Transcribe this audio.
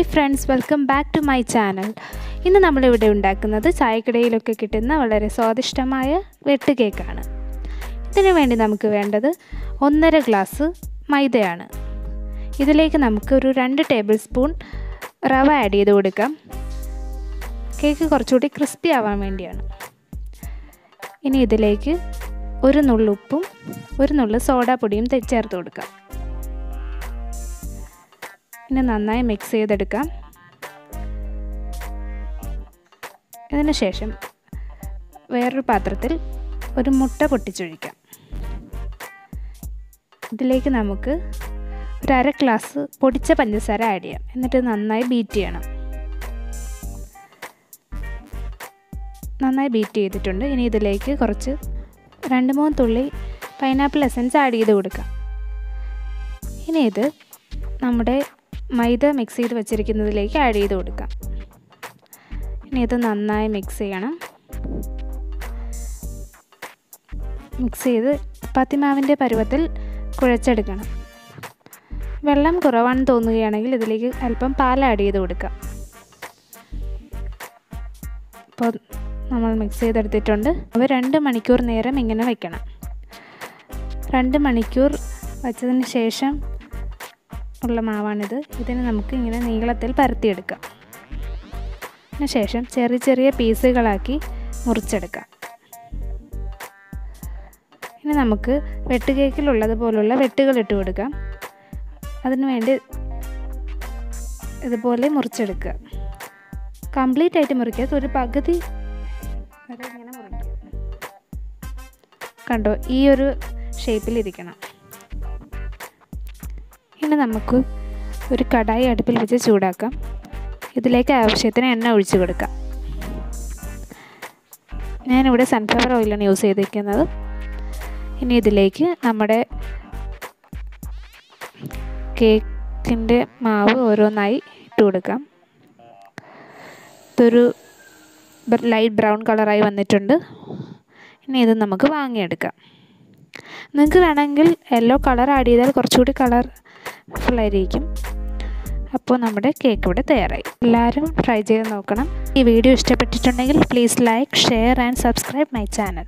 Hi friends, welcome back to my channel. ഇന്ന് നമ്മളിവിടെ ഉണ്ടാക്കുന്നത് ചായക്കടയിലൊക്കെ കിട്ടുന്ന വളരെ സ്വാദിഷ്ടമായ വെട്ട് കേക്കാണ്. ഇതിനു വേണ്ടി നമുക്ക് വേണ്ടത് 1.5 ഗ്ലാസ് മൈദയാണ്. ഇതിലേക്ക് നമുക്ക് ഒരു 2 ടേബിൾ സ്പൂൺ റവ ആഡ് ചെയ്ത് കൊടുക്കാം. കേക്ക് കുറച്ചുകൂടി ക്രിസ്പി ആവാൻ വേണ്ടിയാണ്. ഇനി ഇതിലേക്ക് ഒരു നുള്ളുപ്പും ഒരു നുള്ളു സോഡാപ്പൊടിയും ചേർത്ത് കൊടുക്കാം. ഇനി നന്നായി മിക്സ് ചെയ്തെടുക്കാം. ഇതിന് ശേഷം വേറൊരു പാത്രത്തിൽ ഒരു മുട്ട പൊട്ടിച്ചൊഴിക്കാം. ഇതിലേക്ക് നമുക്ക് ഒരു 1/2 ഗ്ലാസ് പൊടിച്ച പഞ്ചസാര ആഡ് ചെയ്യാം. എന്നിട്ട് നന്നായി ബീറ്റ് ചെയ്യണം. നന്നായി ബീറ്റ് ചെയ്തിട്ടുണ്ട്. ഇനി ഇതിലേക്ക് കുറച്ച് 2-3 തുള്ളി പൈനാപ്പിൾ എസൻസ് ആഡ് ചെയ്ത് കൊടുക്കാം. ഇനി ഇത് നമ്മുടെ മൈദ മിക്സ് ചെയ്ത് വെച്ചിരിക്കുന്നതിലേക്ക് ആഡ് ചെയ്ത് കൊടുക്കാം. ഇനി ഇത് നന്നായി മിക്സ് ചെയ്യണം. മിക്സ് ചെയ്ത് ചപ്പാത്തിമാവിൻ്റെ പരുവത്തിൽ കുഴച്ചെടുക്കണം. വെള്ളം കുറവാണെന്ന് തോന്നുകയാണെങ്കിൽ ഇതിലേക്ക് അല്പം പാൽ ആഡ് ചെയ്ത് കൊടുക്കാം. അപ്പോൾ നമ്മൾ മിക്സ് ചെയ്തെടുത്തിട്ടുണ്ട്. അപ്പോൾ 2 മണിക്കൂർ നേരം ഇങ്ങനെ വയ്ക്കണം. 2 മണിക്കൂർ വച്ചതിന് ശേഷം ഉള്ള മാവാണിത്. ഇതിന് നമുക്ക് ഇങ്ങനെ നീളത്തിൽ പരത്തിയെടുക്കാം. അതിന് ശേഷം ചെറിയ ചെറിയ പീസുകളാക്കി മുറിച്ചെടുക്കാം. ഇനി നമുക്ക് വെട്ട് കേക്കിലുള്ളതുപോലുള്ള വെട്ടുകൾ ഇട്ട് കൊടുക്കാം. അതിനു വേണ്ടി ഇതുപോലെ മുറിച്ചെടുക്കുക. കംപ്ലീറ്റ് ആയിട്ട് മുറിക്കാത്ത ഒരു പകുതി വരെ ഇങ്ങനെ മുറിക്കുക. കണ്ടോ, ഈ ഒരു ഷേപ്പിലിരിക്കണം. ഇനി നമുക്ക് ഒരു കടായി അടുപ്പിൽ വെച്ച് ചൂടാക്കാം. ഇതിലേക്ക് ആവശ്യത്തിന് എണ്ണ ഒഴിച്ച് കൊടുക്കാം. ഞാനിവിടെ സൺഫ്ലവർ ഓയിലാണ് യൂസ് ചെയ്തിരിക്കുന്നത്. ഇനി ഇതിലേക്ക് നമ്മുടെ കേക്കിൻ്റെ മാവ് ഓരോന്നായി ഇട്ട് കൊടുക്കാം. ഇതൊരു ലൈറ്റ് ബ്രൗൺ കളറായി വന്നിട്ടുണ്ട്. ഇനി ഇത് നമുക്ക് വാങ്ങിയെടുക്കാം. നിങ്ങൾക്ക് വേണമെങ്കിൽ യെല്ലോ കളർ ആഡ് ചെയ്താൽ കുറച്ചുകൂടി കളർഫുള്ളായിരിക്കും. അപ്പോൾ നമ്മുടെ കേക്ക് ഇവിടെ തയ്യാറായി. എല്ലാവരും ട്രൈ ചെയ്ത് നോക്കണം. ഈ വീഡിയോ ഇഷ്ടപ്പെട്ടിട്ടുണ്ടെങ്കിൽ please like, share and subscribe my channel.